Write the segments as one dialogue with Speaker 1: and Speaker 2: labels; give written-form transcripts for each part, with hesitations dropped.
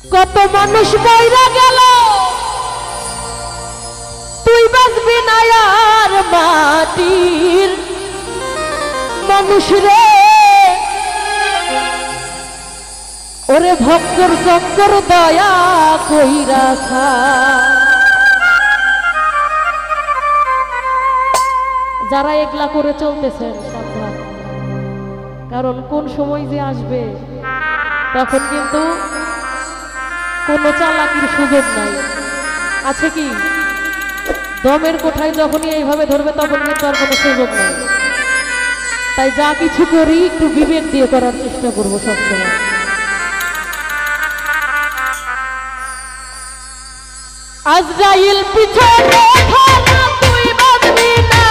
Speaker 1: কত মানুষ মইরা গেল তুই বাঁচবি না আর মাটির মানুষ রে ওরে ভক্তর শঙ্কর দয়া কইরা খা যারা একলা করে চলতেছেন সাবধান কারণ কোন সময় যে আসবে তখন কিন্তু কোনো চালাকির সুযোগ নাই আছে কি দমের কোঠায় যখনই এইভাবে ধরবে তখন কিন্তু আর কোনো সুযোগ নাই তাই যা কিছু করি একটু বিবেক দিয়ে করার চেষ্টা করবো সবসময় আজরাইল পিছনে খানা তুই বাঁধবি না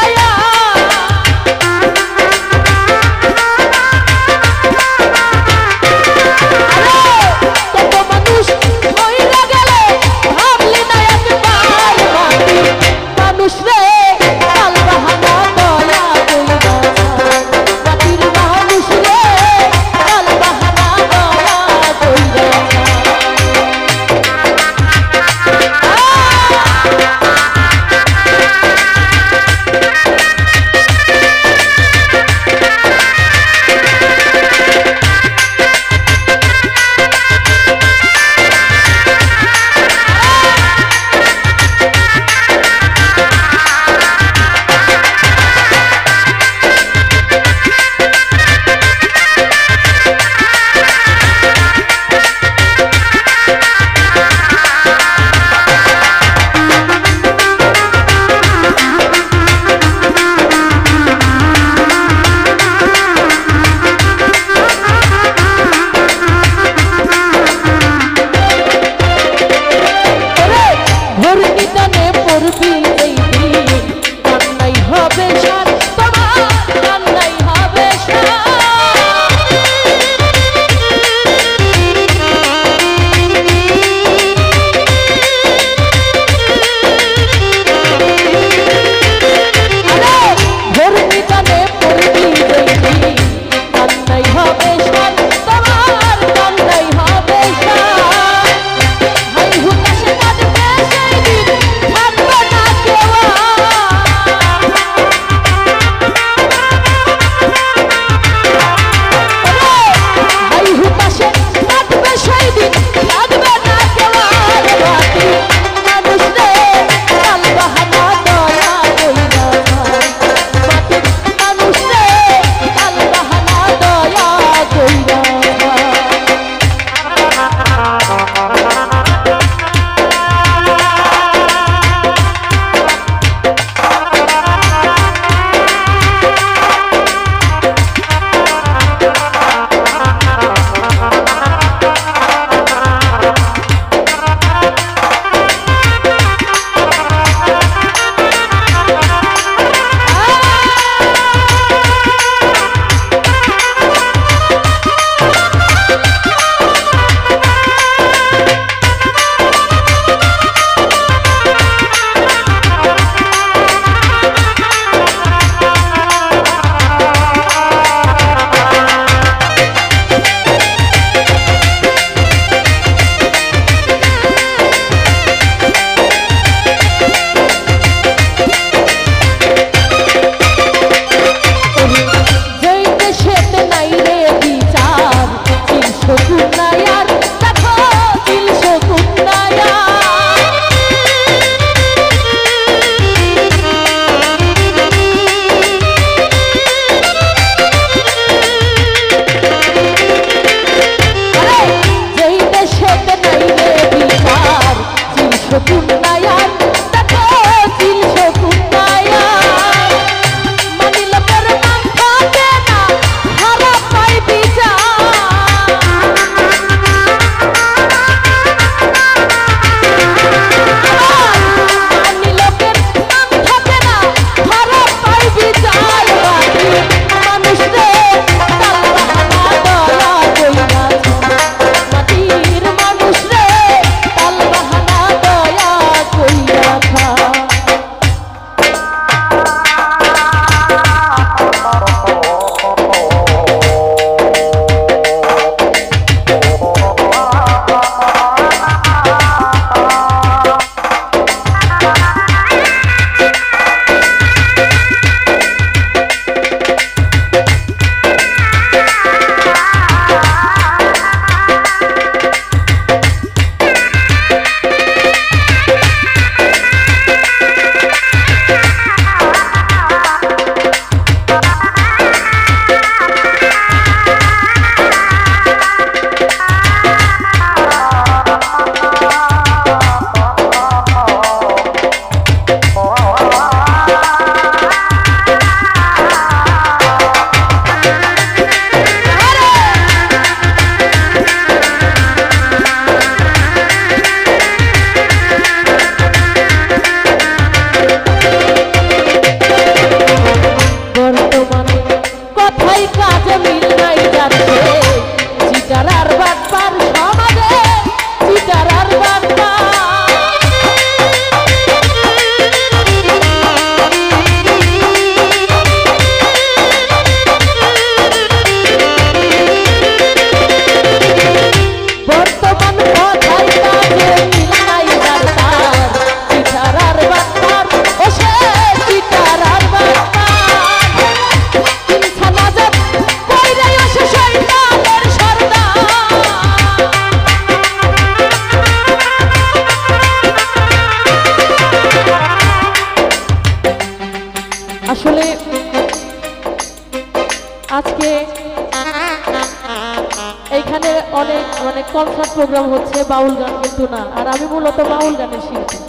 Speaker 1: এইখানে অনেক মানে কনসার্ট প্রোগ্রাম হচ্ছে, বাউল গান কিন্তু না। আর আমি মূলত বাউল গানের শিল্পী,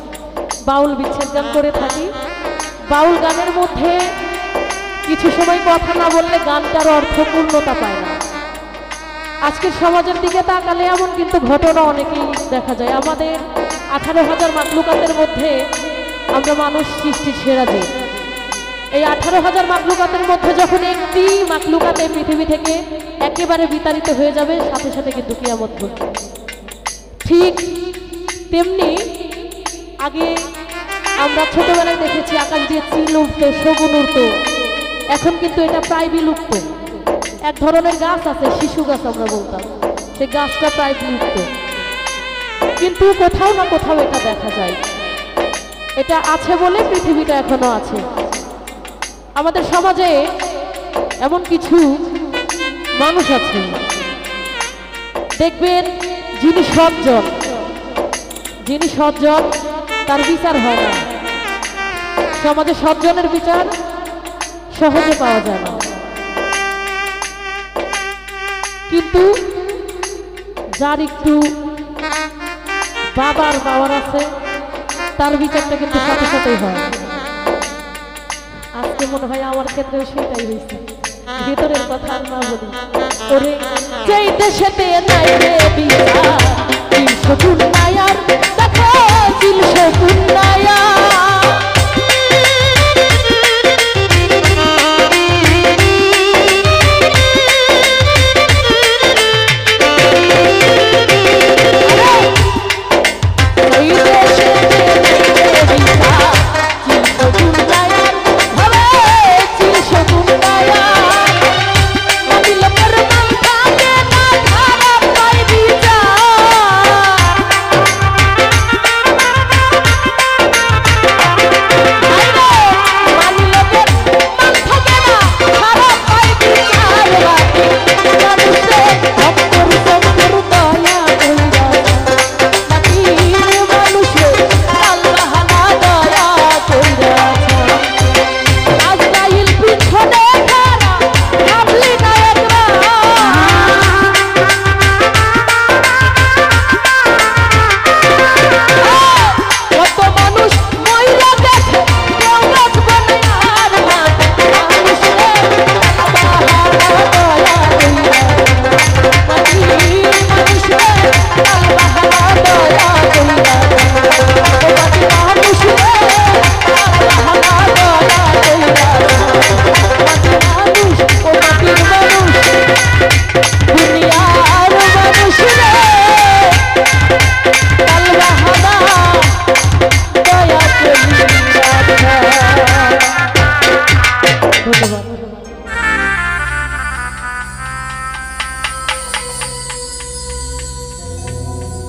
Speaker 1: বাউল বিচ্ছেদ গান করে থাকি। বাউল গানের মধ্যে কিছু সময় কথা না বললে গানটার অর্থ পূর্ণতা পায় না। আজকের সমাজের দিকে তাকালে এমন কিন্তু ঘটনা অনেকেই দেখা যায়। আমাদের 18,000 মাখলুকাতের মধ্যে আমরা মানুষ সৃষ্টির সেরা জীব। এই 18,000 মাখলুকাতের মধ্যে যখন একটি মাখলুকাত এই পৃথিবী থেকে একেবারে বিতাড়িত হয়ে যাবে, সাথে সাথে কিন্তু কিয়ামত ঘটবে। ঠিক তেমনি আগে আমরা ছোটবেলায় দেখেছি আকাশ দিয়ে চিল উঠতো, শগুন উঠতো, এখন কিন্তু এটা প্রায় বিলুপ্ত। এক ধরনের গাছ আছে, শিশু গাছ আমরা বলতাম, সেই গাছটা প্রায় বিলুপ্ত, কিন্তু কোথাও না কোথাও এটা দেখা যায়। এটা আছে বলে পৃথিবীটা এখনো আছে। আমাদের সমাজে এমন কিছু মানুষ আছে দেখবেন, যিনি সজ্জন তার বিচার হয় না। সমাজে সজ্জনের বিচার সহজে পাওয়া যায় না, কিন্তু যার একটু বাবার পাওয়ার আছে তার বিচারটা কিন্তু সাথে সাথেই হয়। আজকে মনে হয় আমার ক্ষেত্রে সেটাই হয়েছে। ভিতরের কথা আর না বলি, ওরে যেই দেশেতে নাই রে বিচার, শকুন নায়ার দেখো দিল শকুন নায়ার।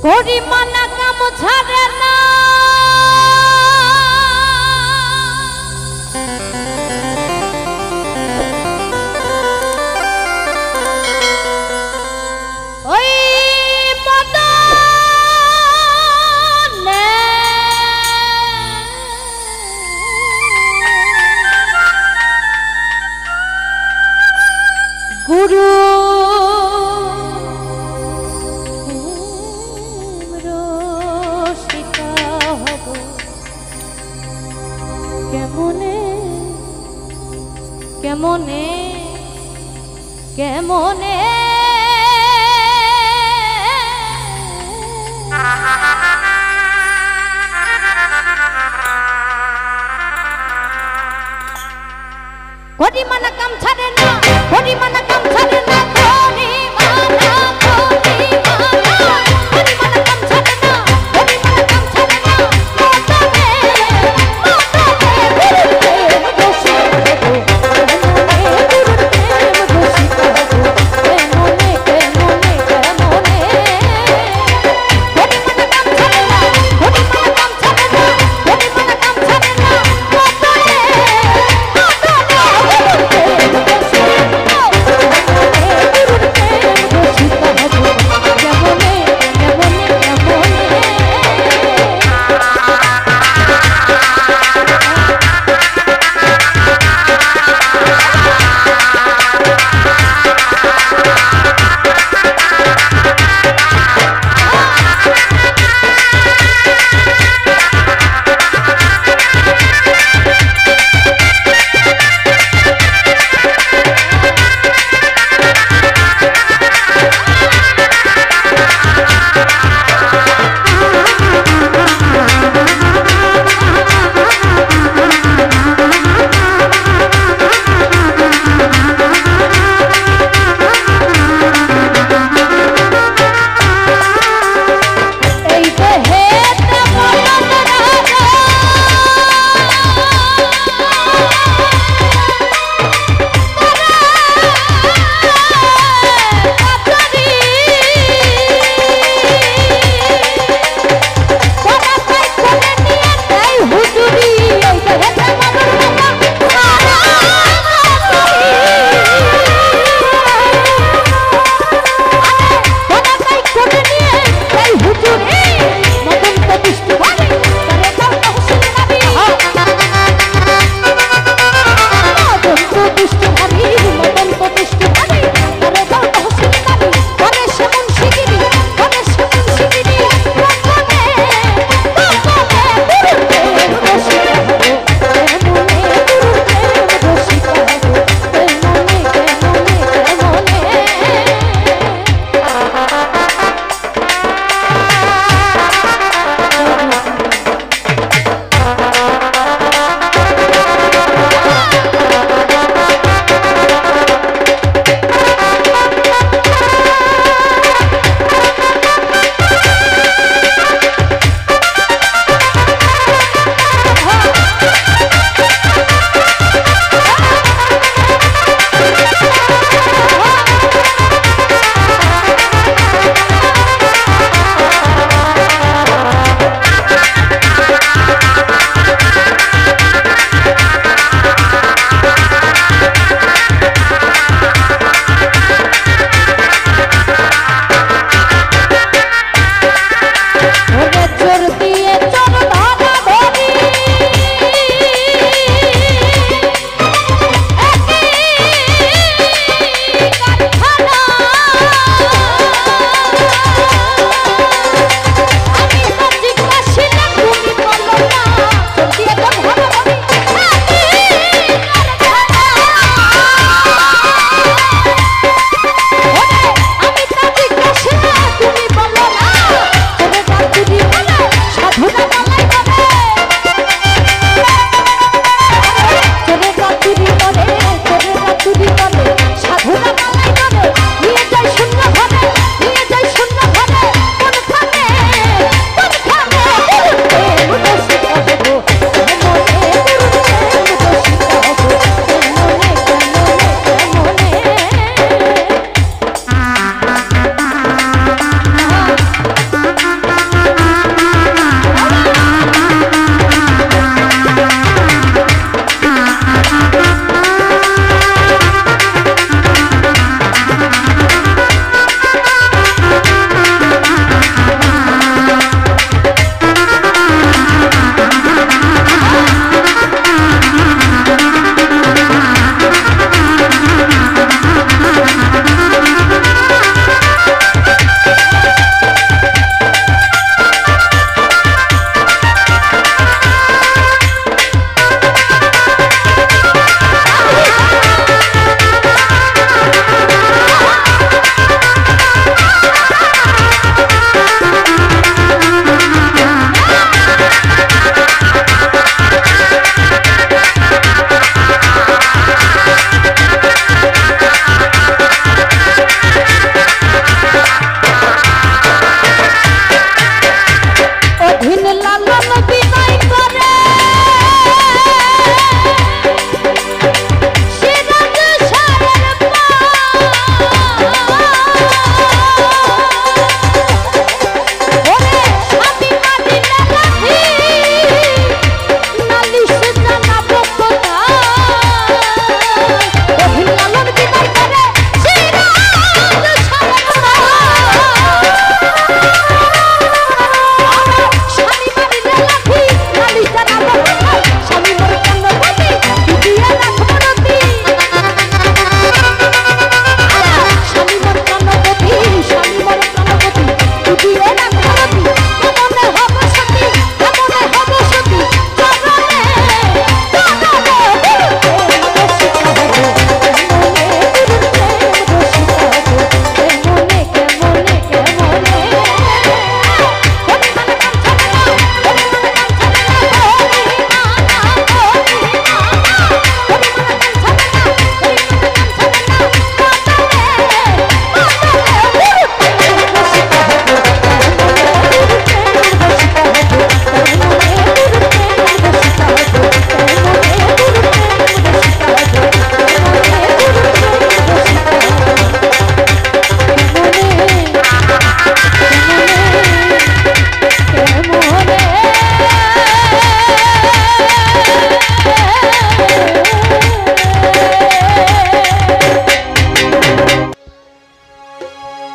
Speaker 2: গরিমানা কাম ছাড়ে না, ওই মদনে গুরু কেমনে কেমনে গরিমানা কাম ছাড়ে না, গরিমানা কাম ছাড়ে না, গরিমানা কাম ছাড়ে না, গরিমানা কাম ছাড়ে না। Oh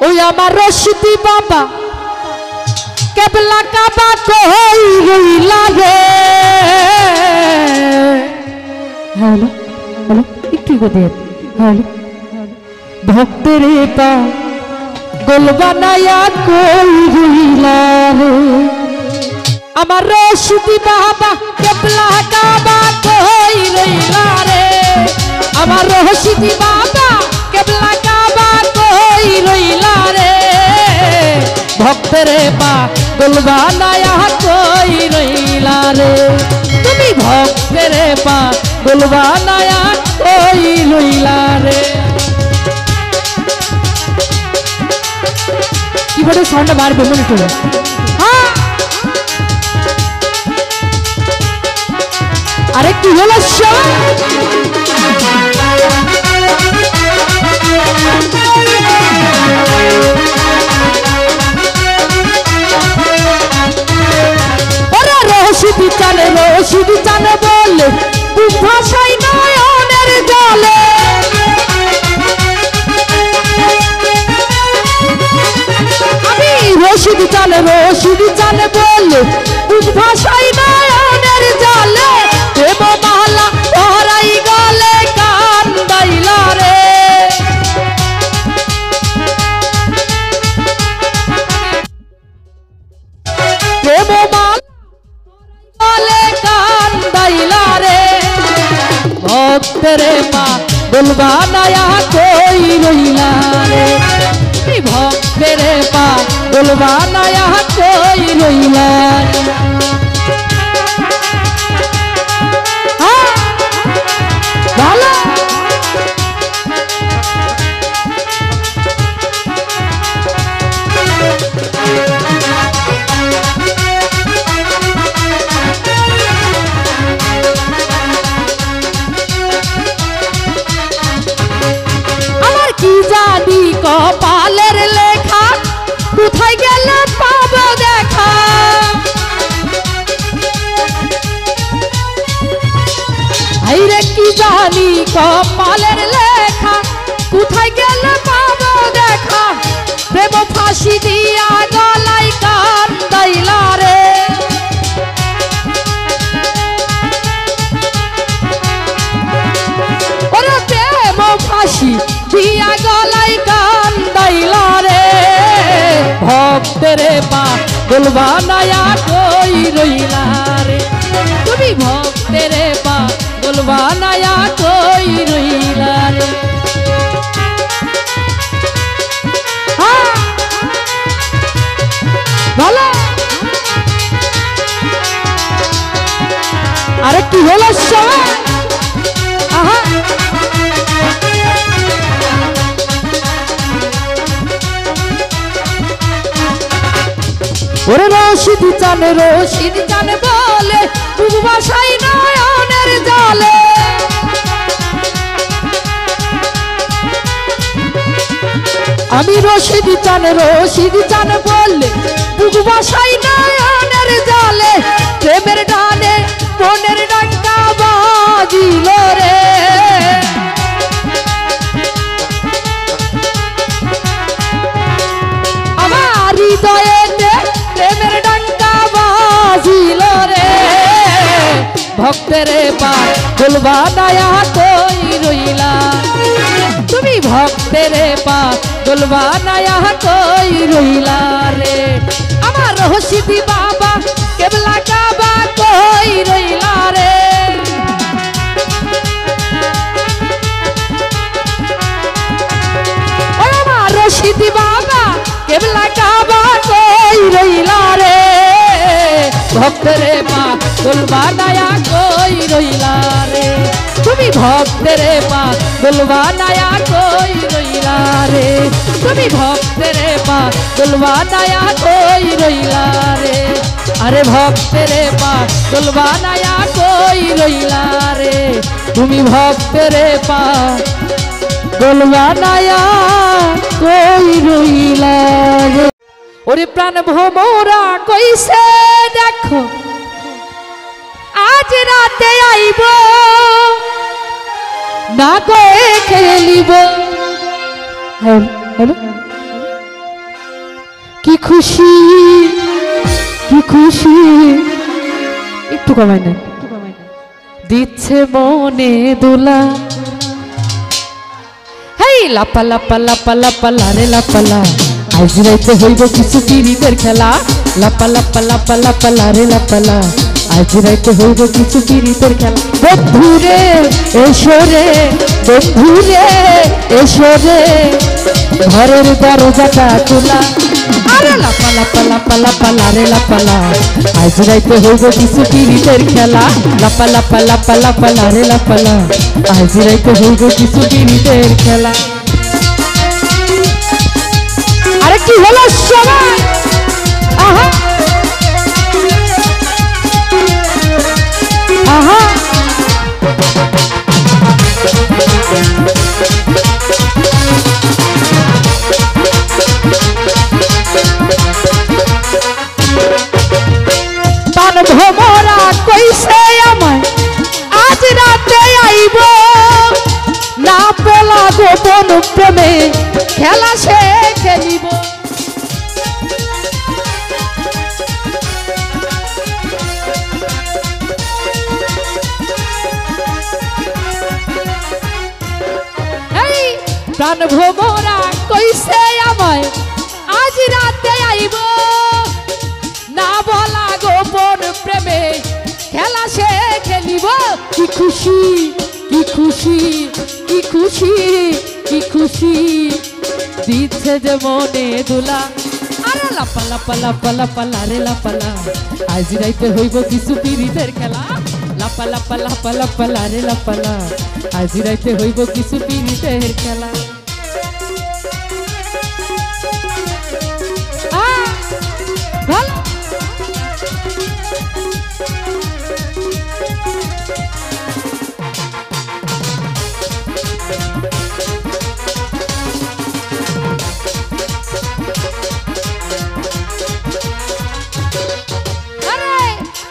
Speaker 1: ওই আমার রশিদি বাবা কেবলা কাবা কই রইলা রে। হ্যালো হ্যালো একটু দেন। হ্যালো ভক্তের পা গোল বানায়া কই রইলা রে। আমার রশিদি বাবা কেবলা কাবা কই রইলা রে। আমার রশিদি বাবা কেবলা কাবা কই রইলা রে। ভক্তের পা গোল বানায়া কই রইলা রে। তুমি ভক্তের পা গোল বানায়া কই রইলা রে। কিভাবে সাউন্ডটা বাড়বে মনে করে। হ্যাঁ আরে কি হলো ওরা রশিদি চানে বলে তুম ভাষায় নয়নের জলে। আমি রশিদি চানে বলে তুম ভাষায় নয়নের জলে। দেব মালা পরাই গলে কান্দাইলা রে। দেব মালা গলে কান্দাইলা রে। ভক্তের পা গোল বানায়া কই রইলা রে। ভক্তের পা গোল বানায়া কই রইলা রে। আমার কি জানি কপালের লেখা কোথায় গেলে পাবো দেখা। আইরে কি জানি কপালের লেখা কোথায় গেলে পাবো দেখা। প্রেম ফাঁসি দিয়া গলায় কান্দাইলা রে। ওরে প্রেম ফাঁসি দিয়া গলায় কান্দাইলা রে। ভক্তের পা গোল বানায়া কই রইলা রে। তুমি ভক্তের পা গোল বানায়া কই রইলা রে। ভালো আরে কি হলো সবাই। আহা ওরে রশিদি চানে বলে তুম ভাষায় নয়নের জলে। আমি রশিদি চানে বললে তুম ভাষায় নয়নের জলে। প্রেমের ডানে মনের ডাঙ্গা বাজিল রে। আমার হৃদয়ে প্রেমের ডাঙ্গা বাজিল রে। ভক্তের পা গোল বানায়া কই রইলা। তুমি ভক্তের পা গোল বানায়া কই রইলা রে। আমার রশিদি বাবা কেবলা কাবা কই রইলা রে। আমার রশিদি বাবা কেবলা কাবা কই রইলা রে। ভক্তের পা গোল বানায়া কই রইলা রে। তুমি ভক্তের পা গোল বানায়া কই রইলা রে। তুমি ভক্তের পা গোল বানায়া কই রইলা রে। আরে ভক্তের পা গোল বানায়া কই রইলা রে। তুমি ভক্তের পা গোল বানায়া কই রইলা রে। ওরে প্রাণ ভোমরা কইছে দেখো আজ রাতে আইব না কয়ে খেলিব। হ্যালো খুশি কি খুশি, একটু কমাই নেন, দিচ্ছে মনে দোলা। হেই লাপা লাপা লাপা লাপা লারে লাপালা, আজ রাইতে হইব কিছু পিরিতের খেলা। লাপা লাপা লাপা লাপা লারে লাপালা, আজ রাইতে হইব কিছু পিরিতের খেলা। বন্ধুরে এসো রে, বন্ধুরে এসো রে, ঘরের দরজাটা খোলা। আরে লাপা লাপা লাপা লাপা লারে লাপালা, আজ রাইতে হইব কিছু পিরিতের খেলা। লাপা লাপা লাপা লাপা লারে লাপালা, আজ রাইতে হইব কিছু পিরিতের খেলা। আরে কি হলো সবাই, আহা আহা পান ভোমরা কইছে আমায় আজ রাতে আইব, না বলা গোপন প্রেমে খেলা সে খেলিব। প্রাণ ভোমরা কইছে আমায় আজ রাতে আইব, না বলা গোপন প্রেমে খেলা সে খেলিব। কি খুশি কি খুশি কি খুশি কি খুশি, দিচ্ছে যে মনে দোলা। আরে লাপা লাপা লাপা লাপা লারে লাপালা, আজ রাইতে হইব কিছু পিরিতের খেলা। লাপা লাপা লাপা লাপা লারে লাপালা, আজ রাইতে হইব কিছু পিরিতের খেলা। ভালো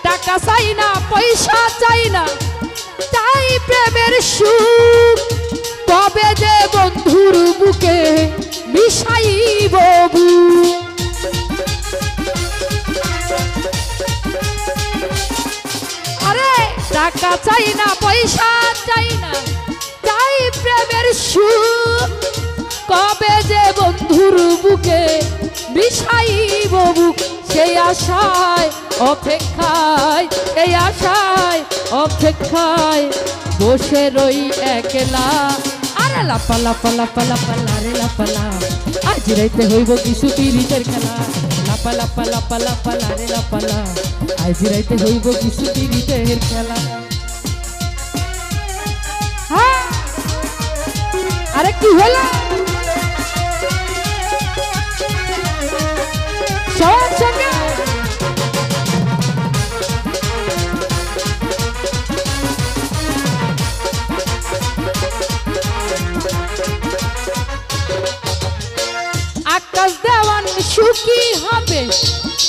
Speaker 1: টাকা চাই না পয়সা চাই না, তাই প্রেমের সুখ কবে যে বন্ধুর বুকে মিশাইব বুক। আরে টাকা চাই না পয়সা চাই না, তাই প্রেমের সুখ কবে যে বন্ধুর বুকে মিশাইব বুক। সেই আশায় অপেক্ষায়, এই আশায় অপেক্ষায় বসে রই একলা। আরে লাপা লাপা লাপা লাপা লারে লাপালা, আজ রাইতে হইব কিছু পিরিতের খেলা। লাপা লাপা লাপা লাপা লারে লাপালা, আজ রাইতে হইব কিছু পিরিতের খেলা। হ্যাঁ আরে কি হলো সবার সঙ্গে আকাশ দেওয়ান সুখী হবে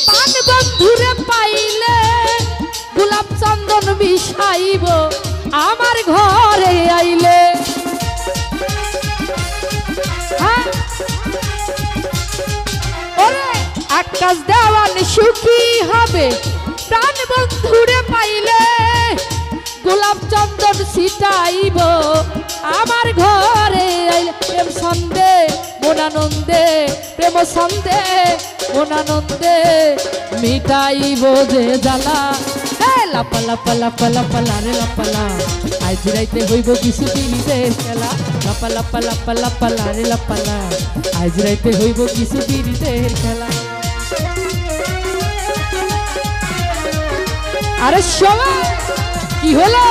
Speaker 1: পান বন্ধুরে পাইলে, গোলাপ চন্দন মিশাইব আমার ঘরে আইলে। ওরে আকাশ দেওয়ান সুখী হবে প্রাণ বন্ধুরে পাইলে, গোলাপ চন্দন ছিটাইব আমার ঘরে আইলে। প্রেম ছন্দে মনানন্দে, প্রেম ছন্দে মনানন্দে মিটাইব যে জ্বালা। লাপা লাপা লাপা লাপা লারে লাপালা, আজ রাইতে হইব কিছু পিরিতের খেলা। লাপা লাপা লাপা লাপা লারে লাপালা, আজ রাইতে হইব কিছু পিরিতের খেলা। আরে সবাই কি হলো,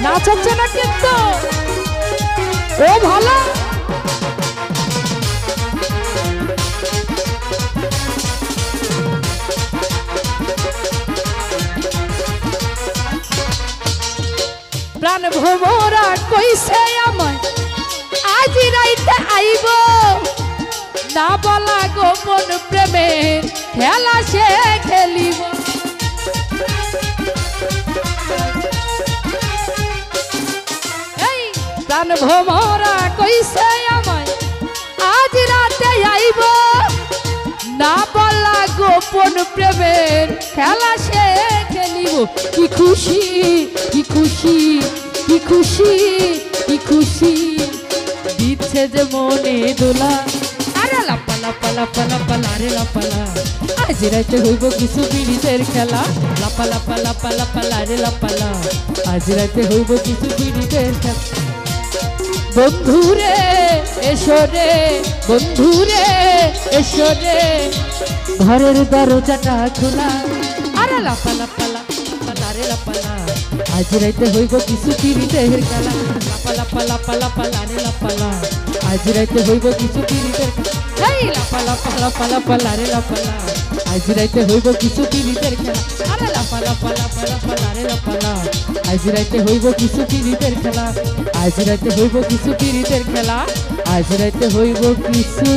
Speaker 1: নাচ হচ্ছে না কিন্তু ও ভালো। প্রাণ ভোমরা কইছে আমায় আজ রাইতে আইব, না বলা গোপন প্রেমের খেলা সে খেলিব। এই প্রাণ ভোমরা কইছে আমায় আজ রাতে আইব,
Speaker 3: না বলা গোপন প্রেমের খেলা সে খেলিব কি খুশি কি খুশি কি খুশি কি খুশি দিচ্ছে যে মনে দোলা আরে লাপা লাপা লাপা লাপা লারে লাপালা আজ রাতে হইব কিছু পিড়িতের খেলা লাপা লাপা লাপা লাপা লারে লাপালা আজ রাতে হইব কিছু পিড়িতের খেলা বন্ধুরে এসো রে বন্ধুরে এসো রে ঘরের দরজাটা খোলা আরে লাপা লাপা লাপা লারে লাপালা আজ রাতে হইব কিছু পিড়িতের খেলা লাপা লাপা লাপা লাপা লারে লাপালা আজ রাতে হইব কিছু পিড়িতের খেলা এই লাপা লাপা লাপা লাপা লারে লাপালা আজ রাতে হইব কিছু পিড়িতের খেলা আরে লাপা লাপা লাপা লাপা লারে লাপালা আজ রাতে হইব কিছু পিড়িতের খেলা আজ রাতে হইব কিছু পিড়িতের খেলা আজ রাতে হইব কিছু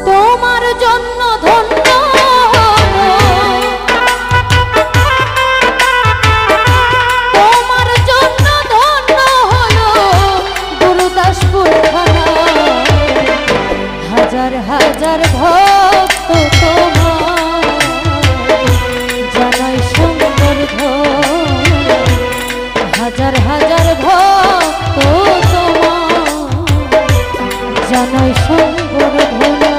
Speaker 2: তোমার জন্য ধন্য হলো তোমার জন্য ধন্য হলো গুরুদাসপুর থানা হাজার হাজার ভক্ত তোমার জানাই সংবর্ধনা হাজার হাজার ভক্ত তোমার জানাই সংবর্ধনা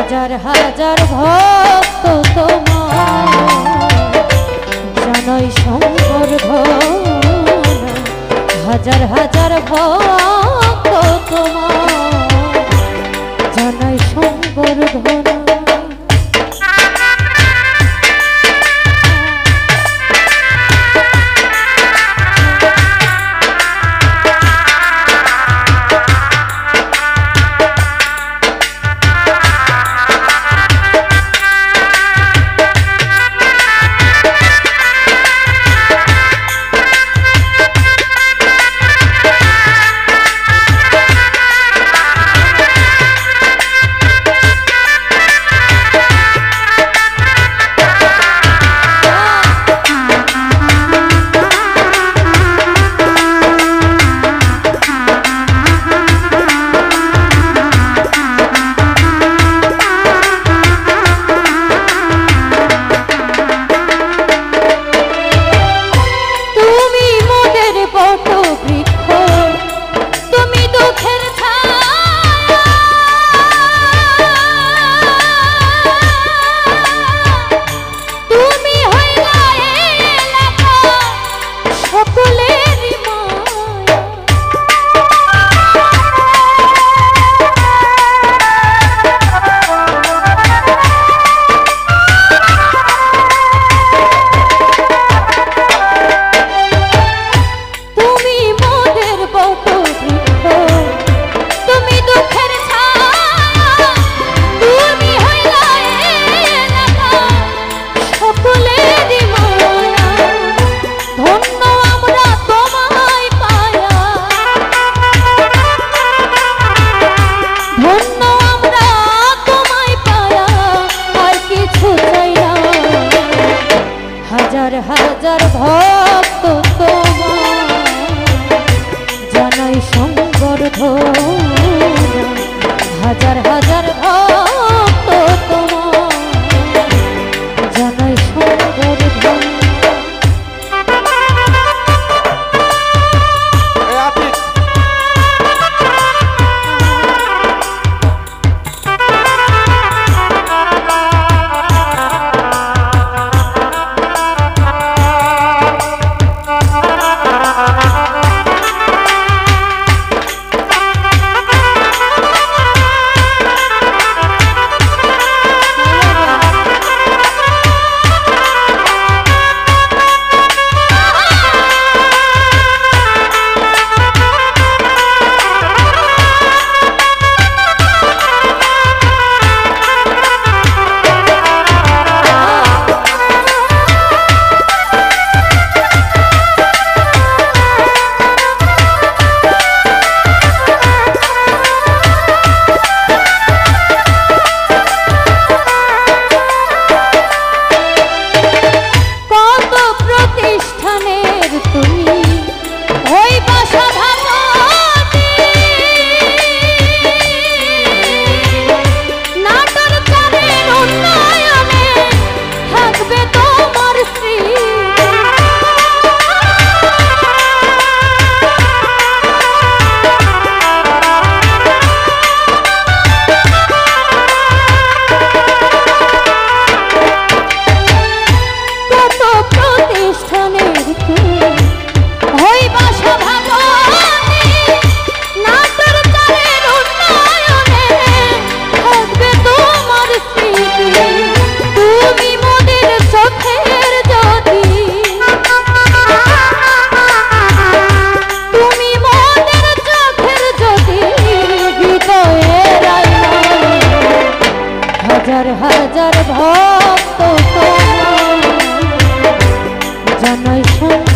Speaker 2: হাজার হাজার ভক্ত তোমার জানাই সংবর্ধনা হাজার হাজার ভক্ত তোমার জানাই সংবর্ধনা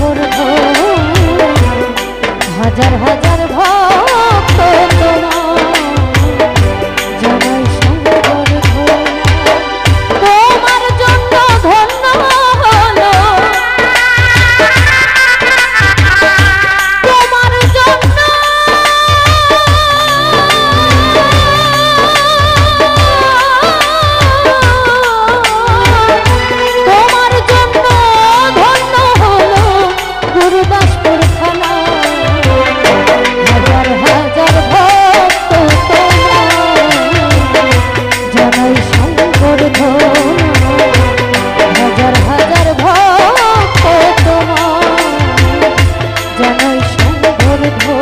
Speaker 2: সংবর্ধনা হাজার হাজার ভক্ত তোমার জানাই সংবর্ধনা তোমার জন্য ধন্য হলো তোমার জন্য তোমার জন্য ধন্য হলো গুরুদাসপুর থানা হাজার হাজার ভক্ত তোমার জানাই সংবর্ধনা হাজার হাজার ভক্ত তোমার জানাই সংবর্ধনা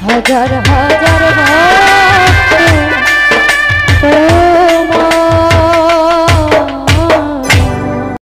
Speaker 2: হাজার হাজার